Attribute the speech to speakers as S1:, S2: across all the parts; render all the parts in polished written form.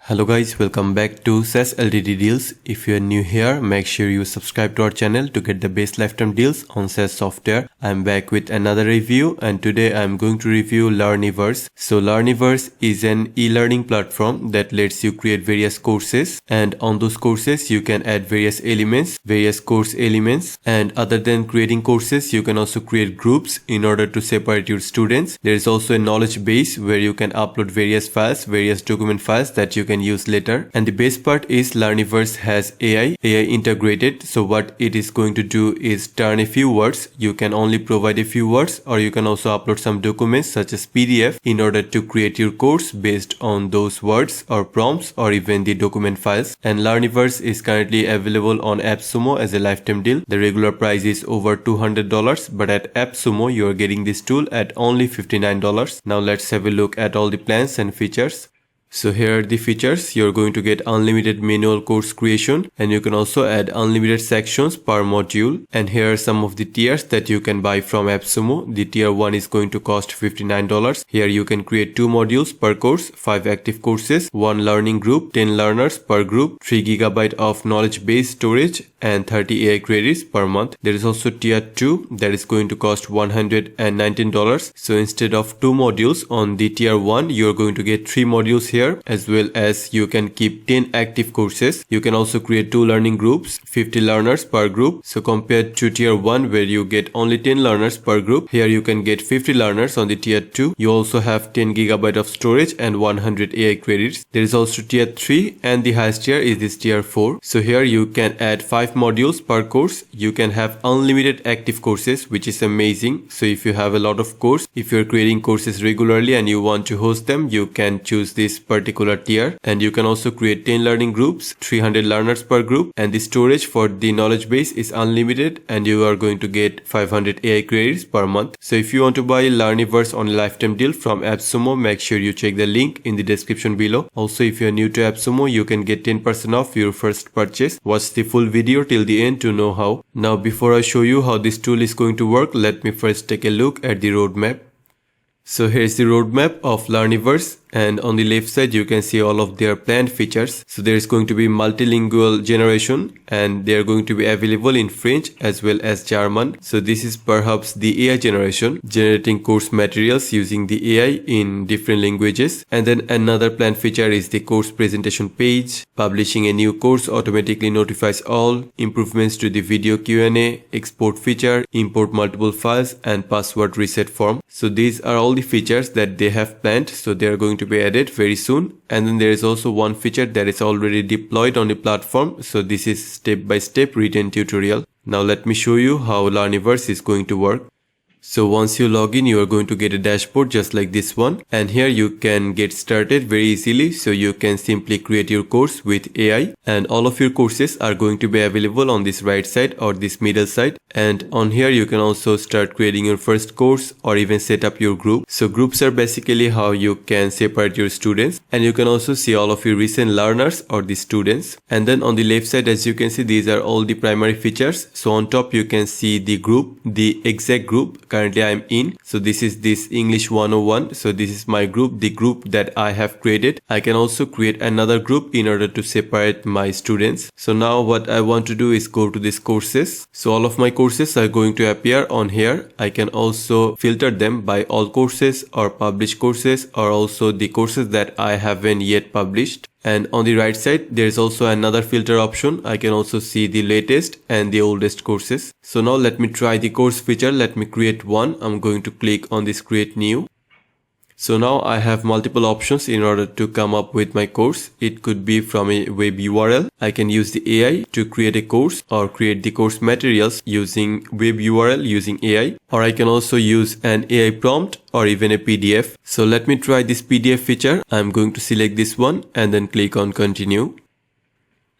S1: Hello guys, welcome back to SaaS LTD deals. If you are new here, make sure you subscribe to our channel to get the best lifetime deals on SaaS software. I'm back with another review and today I'm going to review Learniverse. So Learniverse is an e-learning platform that lets you create various courses, and on those courses you can add various elements, various course elements, and other than creating courses you can also create groups in order to separate your students. There is also a knowledge base where you can upload various files, various document files that you can use later. And the best part is Learniverse has AI integrated. So what it is going to do is turn a few words. You can only provide a few words, or you can also upload some documents such as PDF in order to create your course based on those words or prompts or even the document files. And Learniverse is currently available on Appsumo as a lifetime deal. The regular price is over $200, but at Appsumo you are getting this tool at only $59. Now let's have a look at all the plans and features. So here are the features. You're going to get unlimited manual course creation, and you can also add unlimited sections per module. And here are some of the tiers that you can buy from Appsumo. The tier 1 is going to cost $59. Here you can create 2 modules per course, 5 active courses, 1 learning group, 10 learners per group, 3 GB of knowledge base storage, and 30 AI credits per month. There is also tier 2 that is going to cost $119. So instead of 2 modules on the tier 1, you're going to get 3 modules here, as well as you can keep 10 active courses. You can also create 2 learning groups, 50 learners per group. So compared to tier 1 where you get only 10 learners per group, here you can get 50 learners on the tier 2. You also have 10 GB of storage and 100 AI credits. There is also tier 3, and the highest tier is this tier 4. So here you can add 5 modules per course. You can have unlimited active courses, which is amazing. So if you have a lot of course, if you're creating courses regularly and you want to host them, you can choose this particular tier. And you can also create 10 learning groups, 300 learners per group, and the storage for the knowledge base is unlimited, and you are going to get 500 AI credits per month. So if you want to buy Learniverse on a lifetime deal from Appsumo, make sure you check the link in the description below. Also, if you're new to Appsumo, you can get 10% off your first purchase. Watch the full video till the end to know how. Now before I show you how this tool is going to work, let me first take a look at the roadmap. So here's the roadmap of Learniverse, and on the left side you can see all of their planned features. So there is going to be multilingual generation, and they are going to be available in French as well as German. So this is perhaps the AI generation, generating course materials using the AI in different languages. And then another planned feature is the course presentation page. Publishing a new course automatically notifies all, improvements to the video Q&A, export feature, import multiple files, and password reset form. So these are all the features that they have planned. So they are going to be added very soon. And then there is also one feature that is already deployed on the platform. So this is step-by-step written tutorial. Now let me show you how Learniverse is going to work. So once you log in, you are going to get a dashboard just like this one, and here you can get started very easily. So you can simply create your course with AI, and all of your courses are going to be available on this right side or this middle side. And on here you can also start creating your first course or even set up your group. So groups are basically how you can separate your students, and you can also see all of your recent learners or the students. And then on the left side, as you can see, these are all the primary features. So on top you can see the group, the exact group currently I'm in. So this is this English 101. So this is my group, the group that I have created. I can also create another group in order to separate my students. So now what I want to do is go to these courses. So all of my courses are going to appear on here. I can also filter them by all courses or published courses, or also the courses that I haven't yet published. And on the right side, there is also another filter option. I can also see the latest and the oldest courses. So now let me try the course feature. Let me create one. I'm going to click on this create new. So now I have multiple options in order to come up with my course. It could be from a web URL. I can use the AI to create a course or create the course materials using web URL using AI. Or I can also use an AI prompt or even a PDF. So let me try this PDF feature. I'm going to select this one and then click on continue.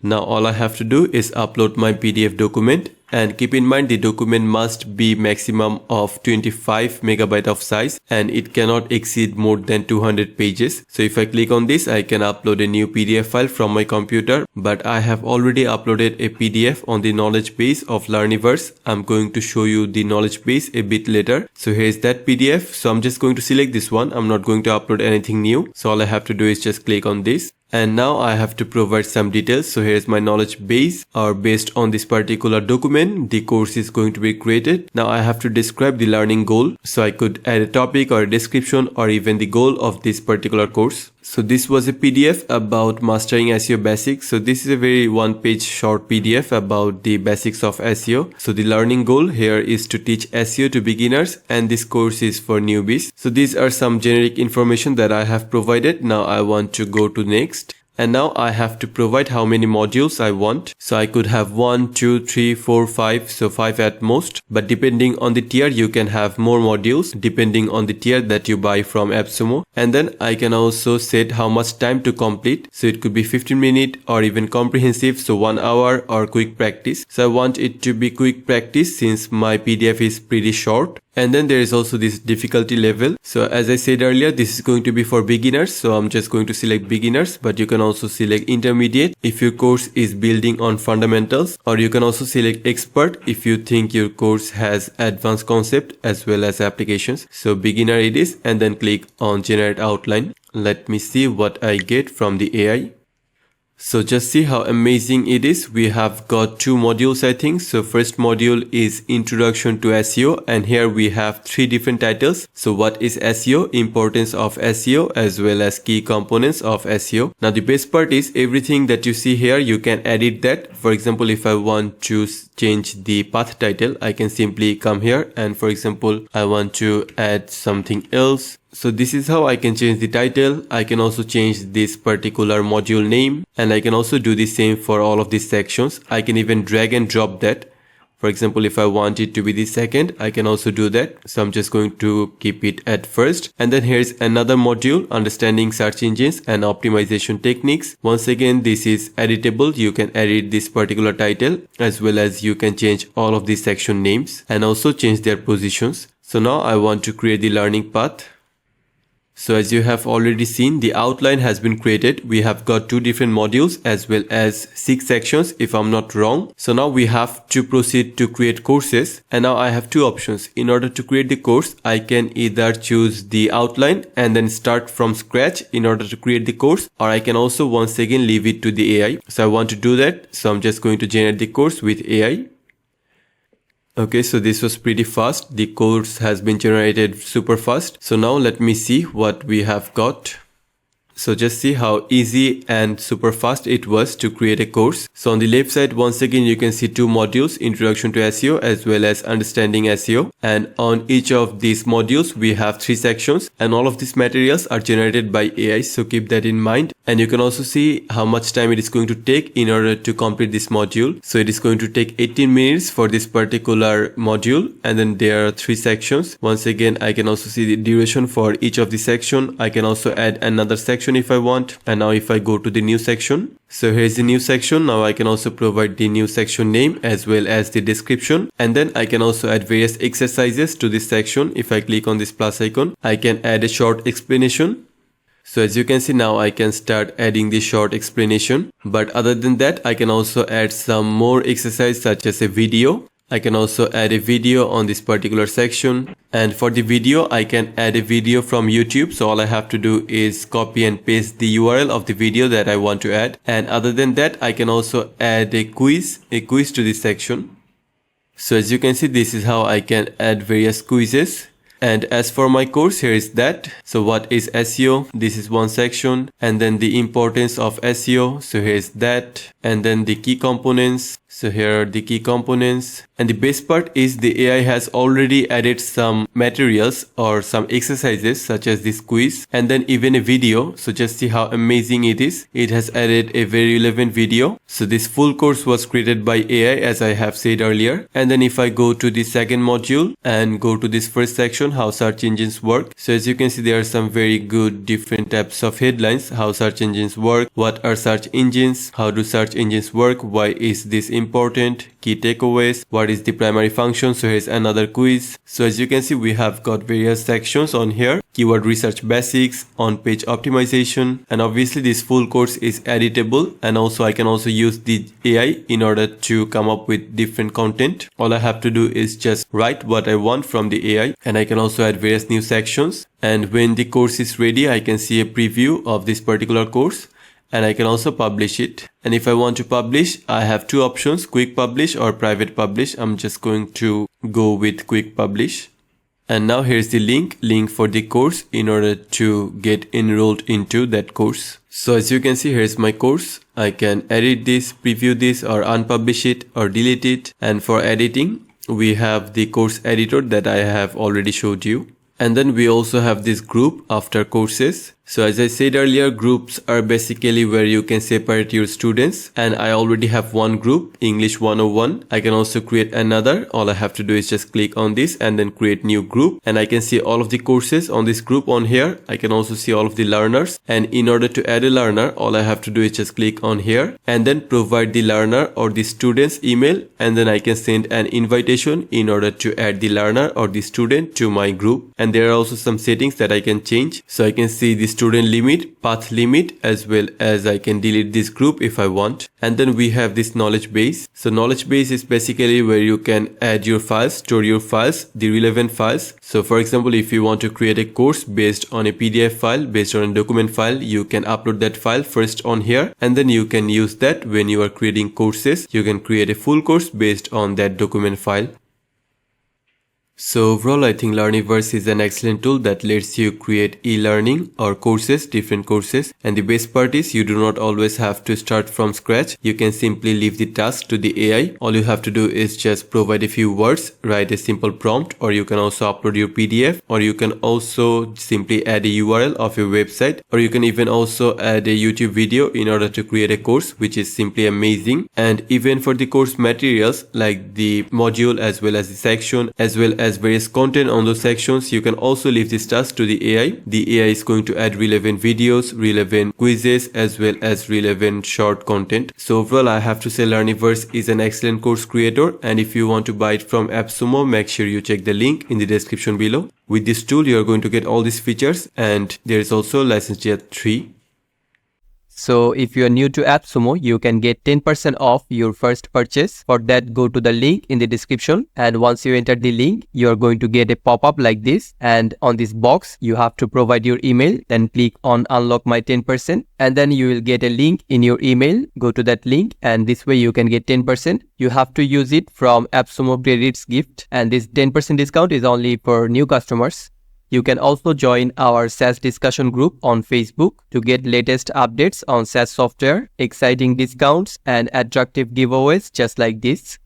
S1: Now all I have to do is upload my PDF document, and keep in mind the document must be maximum of 25 megabyte of size and it cannot exceed more than 200 pages. So if I click on this, I can upload a new PDF file from my computer, but I have already uploaded a PDF on the knowledge base of Learniverse. I'm going to show you the knowledge base a bit later. So here's that PDF. So I'm just going to select this one. I'm not going to upload anything new. So all I have to do is just click on this. And now I have to provide some details. So here's my knowledge base, or based on this particular document, the course is going to be created. Now I have to describe the learning goal. So I could add a topic or a description or even the goal of this particular course. So this was a PDF about mastering SEO basics. So this is a very one-page short PDF about the basics of SEO. So the learning goal here is to teach SEO to beginners, and this course is for newbies. So these are some generic information that I have provided. Now I want to go to next. And now I have to provide how many modules I want. So I could have 1, 2, 3, 4, 5. So 5 at most. But depending on the tier, you can have more modules depending on the tier that you buy from Appsumo. And then I can also set how much time to complete. So it could be 15 minutes or even comprehensive. So 1 hour or quick practice. So I want it to be quick practice since my PDF is pretty short. And then there is also this difficulty level. So as I said earlier, this is going to be for beginners. So I'm just going to select beginners, but you can also select intermediate if your course is building on fundamentals, or you can also select expert if you think your course has advanced concept as well as applications. So beginner it is, and then click on generate outline. Let me see what I get from the AI. So just see how amazing it is. We have got 2 modules, I think. So first module is Introduction to SEO, and here we have 3 different titles. So what is SEO, importance of SEO, as well as key components of SEO. Now the best part is everything that you see here, you can edit that. For example, if I want to change the path title, I can simply come here and for example, I want to add something else. So this is how I can change the title. I can also change this particular module name, and I can also do the same for all of these sections. I can even drag and drop that. For example, if I want it to be the second, I can also do that. So I'm just going to keep it at first. And then here's another module, understanding search engines and optimization techniques. Once again, this is editable. You can edit this particular title, as well as you can change all of these section names and also change their positions. So now I want to create the learning path. So as you have already seen, the outline has been created. We have got 2 different modules as well as 6 sections if I'm not wrong. So now we have to proceed to create courses, and now I have 2 options. In order to create the course, I can either choose the outline and then start from scratch in order to create the course, or I can also once again leave it to the AI. So I want to do that. So I'm just going to generate the course with AI. Okay, so this was pretty fast. The course has been generated super fast. So now let me see what we have got. So just see how easy and super fast it was to create a course. So on the left side, once again, you can see 2 modules, Introduction to SEO as well as Understanding SEO. And on each of these modules, we have 3 sections, and all of these materials are generated by AI. So keep that in mind. And you can also see how much time it is going to take in order to complete this module. So it is going to take 18 minutes for this particular module. And then there are 3 sections. Once again, I can also see the duration for each of the section. I can also add another section if I want. And now if I go to the new section, so here's the new section. Now I can also provide the new section name as well as the description, and then I can also add various exercises to this section. If I click on this plus icon, I can add a short explanation. So as you can see, now I can start adding the short explanation, but other than that, I can also add some more exercise such as a video. I can also add a video on this particular section, and for the video I can add a video from YouTube. So all I have to do is copy and paste the URL of the video that I want to add, and other than that I can also add a quiz to this section. So as you can see, this is how I can add various quizzes. And as for my course, here is that. So what is SEO? This is one section, and then the importance of SEO. So here's that, and then the key components. So here are the key components. And the best part is the AI has already added some materials or some exercises such as this quiz and then even a video. So just see how amazing it is. It has added a very relevant video. So this full course was created by AI, as I have said earlier. And then if I go to the second module and go to this first section, how search engines work. So as you can see, there are some very good different types of headlines. How search engines work, what are search engines, how do search engines work, why is this important, key takeaways, what is the primary function. So here's another quiz. So as you can see, we have got various sections on here. Keyword research basics, on-page optimization, and obviously this full course is editable, and also I can also use the AI in order to come up with different content. All I have to do is just write what I want from the AI, and I can also add various new sections. And when the course is ready, I can see a preview of this particular course, and I can also publish it. And if I want to publish, I have two options, quick publish or private publish. I'm just going to go with quick publish. And now here's the link for the course in order to get enrolled into that course. So as you can see, here's my course. I can edit this, preview this, or unpublish it or delete it. And for editing, we have the course editor that I have already showed you. And then we also have this group after courses. So as I said earlier, groups are basically where you can separate your students, and I already have one group, English 101. I can also create another. All I have to do is just click on this and then create new group, and I can see all of the courses on this group on here. I can also see all of the learners, and in order to add a learner, all I have to do is just click on here and then provide the learner or the student's email, and then I can send an invitation in order to add the learner or the student to my group. And there are also some settings that I can change. So I can see the student limit, path limit, as well as I can delete this group if I want. And then we have this knowledge base. So knowledge base is basically where you can add your files, store your files, the relevant files. So for example, if you want to create a course based on a PDF file, based on a document file, you can upload that file first on here, and then you can use that when you are creating courses. You can create a full course based on that document file. So overall, I think Learniverse is an excellent tool that lets you create e-learning or courses, different courses. And the best part is you do not always have to start from scratch. You can simply leave the task to the AI. All you have to do is just provide a few words, write a simple prompt, or you can also upload your PDF, or you can also simply add a URL of your website, or you can even also add a YouTube video in order to create a course, which is simply amazing. And even for the course materials like the module as well as the section as well as various content on those sections, you can also leave this task to the AI. The AI is going to add relevant videos, relevant quizzes, as well as relevant short content. So overall, I have to say Learniverse is an excellent course creator, and if you want to buy it from Appsumo, make sure you check the link in the description below. With this tool, you are going to get all these features, and there is also license tier 3.
S2: So if you are new to Appsumo, you can get 10% off your first purchase. For that, go to the link in the description, and once you enter the link, you are going to get a pop-up like this, and on this box you have to provide your email, then click on unlock my 10%, and then you will get a link in your email. Go to that link, and this way you can get 10%. You have to use it from Appsumo credits gift, and this 10% discount is only for new customers. You can also join our SaaS discussion group on Facebook to get latest updates on SaaS software, exciting discounts, and attractive giveaways just like this.